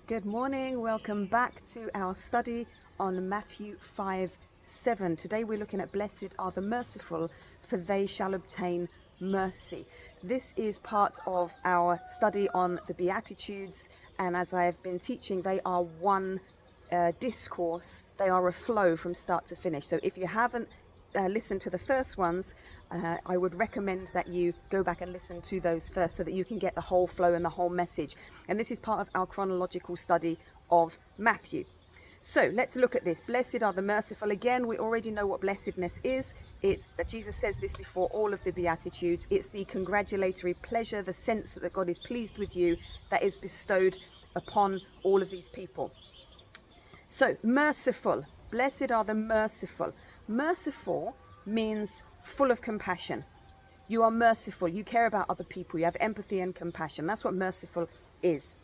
Good morning, welcome back to our study on Matthew 5:7. Today we're looking at blessed are the merciful, for they shall obtain mercy. This is part of our study on the Beatitudes, and as I have been teaching, they are one discourse, they are a flow from start to finish. So if you haven't listened to the first ones, I would recommend that you go back and listen to those first so that you can get the whole flow and the whole message. And this is part of our chronological study of Matthew. So let's look at this. Blessed are the merciful. Again, we already know what blessedness is. It's that Jesus says this before all of the Beatitudes. It's the congratulatory pleasure, the sense that God is pleased with you that is bestowed upon all of these people. So merciful. Blessed are the merciful. Merciful means full of compassion. You are merciful. You care about other people. You have empathy and compassion. That's what merciful is.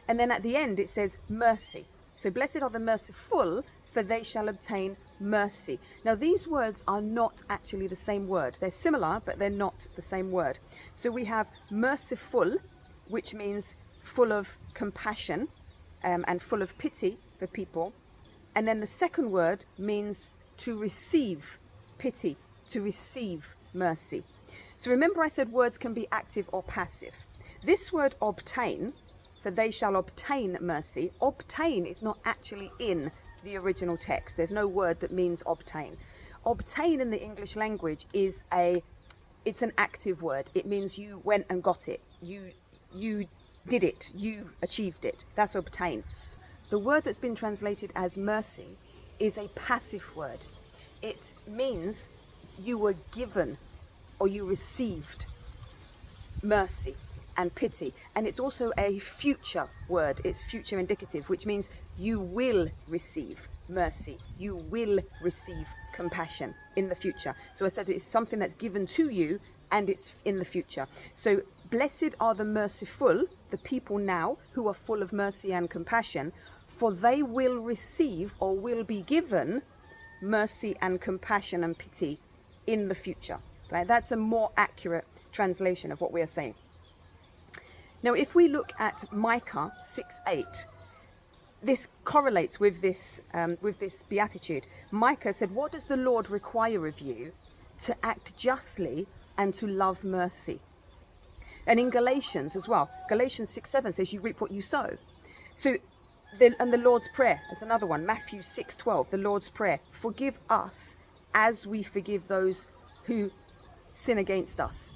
And then at the end it says mercy. So blessed are the merciful, for they shall obtain mercy. Now these words are not actually the same word. They're similar, but they're not the same word. So we have merciful, which means full of compassion and full of pity for people. And then the second word means to receive pity, to receive mercy. So remember I said words can be active or passive. This word obtain, for they shall obtain mercy, obtain is not actually in the original text. There's no word that means obtain. Obtain in the English language is it's an active word. It means you went and got it. You did it. You achieved it. That's obtain. The word that's been translated as mercy is a passive word. It means you were given or you received mercy and pity. And it's also a future word. It's future indicative, which means you will receive mercy. You will receive compassion in the future. So I said it's something that's given to you and it's in the future. So blessed are the merciful, the people now who are full of mercy and compassion, for they will receive or will be given mercy and compassion and pity in the future. Right? That's a more accurate translation of what we are saying. Now, if we look at Micah 6:8, this correlates with this beatitude. Micah said, "What does the Lord require of you? To act justly and to love mercy." And in Galatians as well, Galatians 6:7 says, "You reap what you sow." So, and the Lord's Prayer is another one. Matthew 6:12, the Lord's Prayer: "Forgive us as we forgive those who sin against us."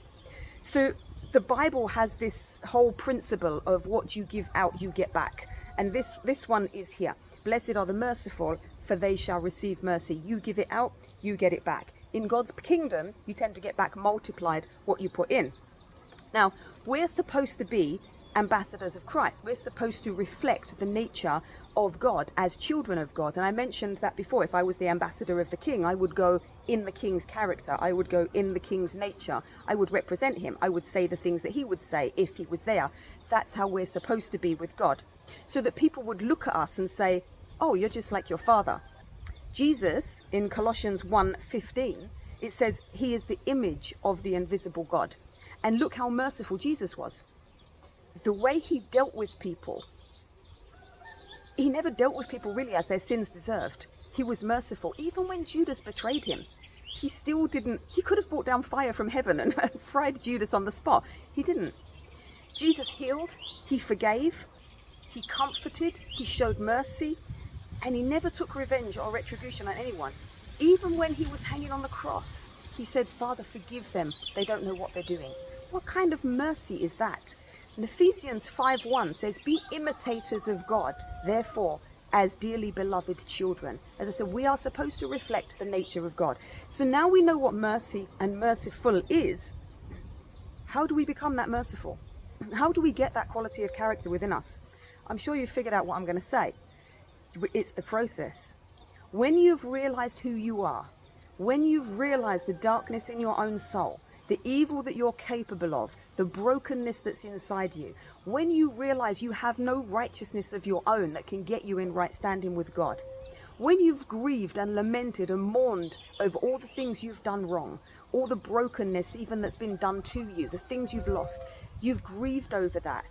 So the Bible has this whole principle of what you give out, you get back. And this one is here. Blessed are the merciful, for they shall receive mercy. You give it out, you get it back. In God's kingdom, you tend to get back multiplied what you put in. Now, we're supposed to be ambassadors of Christ. We're supposed to reflect the nature of God as children of God. And I mentioned that before. If I was the ambassador of the king, I would go in the king's character. I would go in the king's nature. I would represent him. I would say the things that he would say if he was there. That's how we're supposed to be with God. So that people would look at us and say, "Oh, you're just like your father." Jesus, in Colossians 1:15, it says he is the image of the invisible God. And look how merciful Jesus was. The way he dealt with people, he never dealt with people really as their sins deserved. He was merciful. Even when Judas betrayed him, he still didn't. He could have brought down fire from heaven and fried Judas on the spot. He didn't. Jesus healed, he forgave, he comforted, he showed mercy, and he never took revenge or retribution on anyone. Even when he was hanging on the cross, he said, "Father, forgive them. They don't know what they're doing." What kind of mercy is that? And Ephesians 5:1 says, "Be imitators of God, therefore, as dearly beloved children." As I said, we are supposed to reflect the nature of God. So now we know what mercy and merciful is. How do we become that merciful? How do we get that quality of character within us? I'm sure you've figured out what I'm going to say. It's the process. When you've realized who you are, when you've realized the darkness in your own soul, the evil that you're capable of, the brokenness that's inside you, when you realize you have no righteousness of your own that can get you in right standing with God, when you've grieved and lamented and mourned over all the things you've done wrong, all the brokenness even that's been done to you, the things you've lost, you've grieved over that,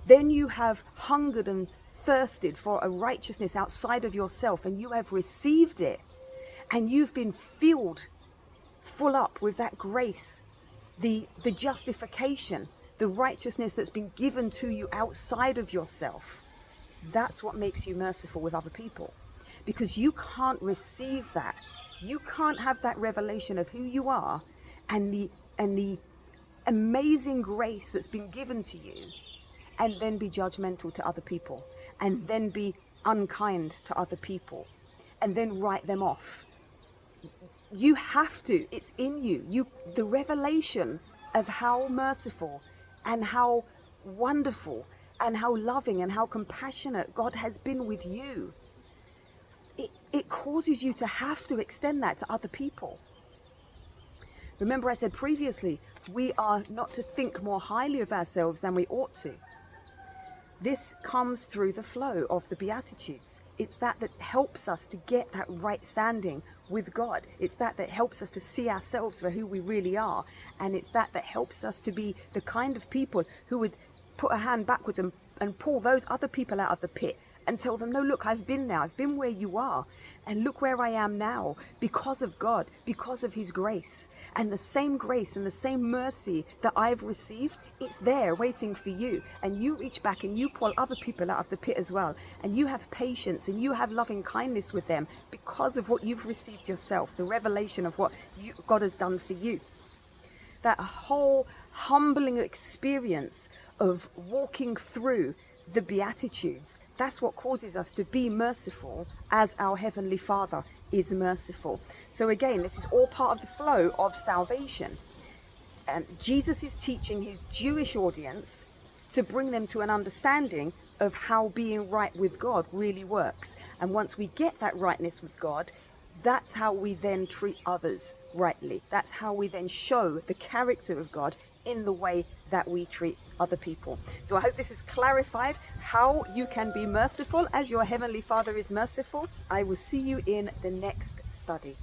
then you have hungered and thirsted for a righteousness outside of yourself, and you have received it, and you've been filled full up with that grace, the justification, the righteousness that's been given to you outside of yourself. That's what makes you merciful with other people, because you can't receive that. You can't have that revelation of who you are and the amazing grace that's been given to you, and then be judgmental to other people, and then be unkind to other people, and then write them off. You have to, it's in you. The revelation of how merciful and how wonderful and how loving and how compassionate God has been with you, it causes you to have to extend that to other people. Remember, I said previously, we are not to think more highly of ourselves than we ought to. This comes through the flow of the Beatitudes. It's that helps us to get that right standing with God. It's that helps us to see ourselves for who we really are. And it's that helps us to be the kind of people who would put a hand backwards and pull those other people out of the pit and tell them, no, look, I've been there. I've been where you are. And look where I am now, because of God, because of his grace. And the same grace and the same mercy that I've received, it's there waiting for you. And you reach back and you pull other people out of the pit as well. And you have patience and you have loving kindness with them because of what you've received yourself, the revelation of what God has done for you. That whole humbling experience of walking through the Beatitudes, that's what causes us to be merciful as our Heavenly Father is merciful. So again, this is all part of the flow of salvation. And Jesus is teaching his Jewish audience to bring them to an understanding of how being right with God really works. And once we get that rightness with God, that's how we then treat others rightly. That's how we then show the character of God in the way that we treat other people. So I hope this has clarified how you can be merciful as your Heavenly Father is merciful. I will see you in the next study.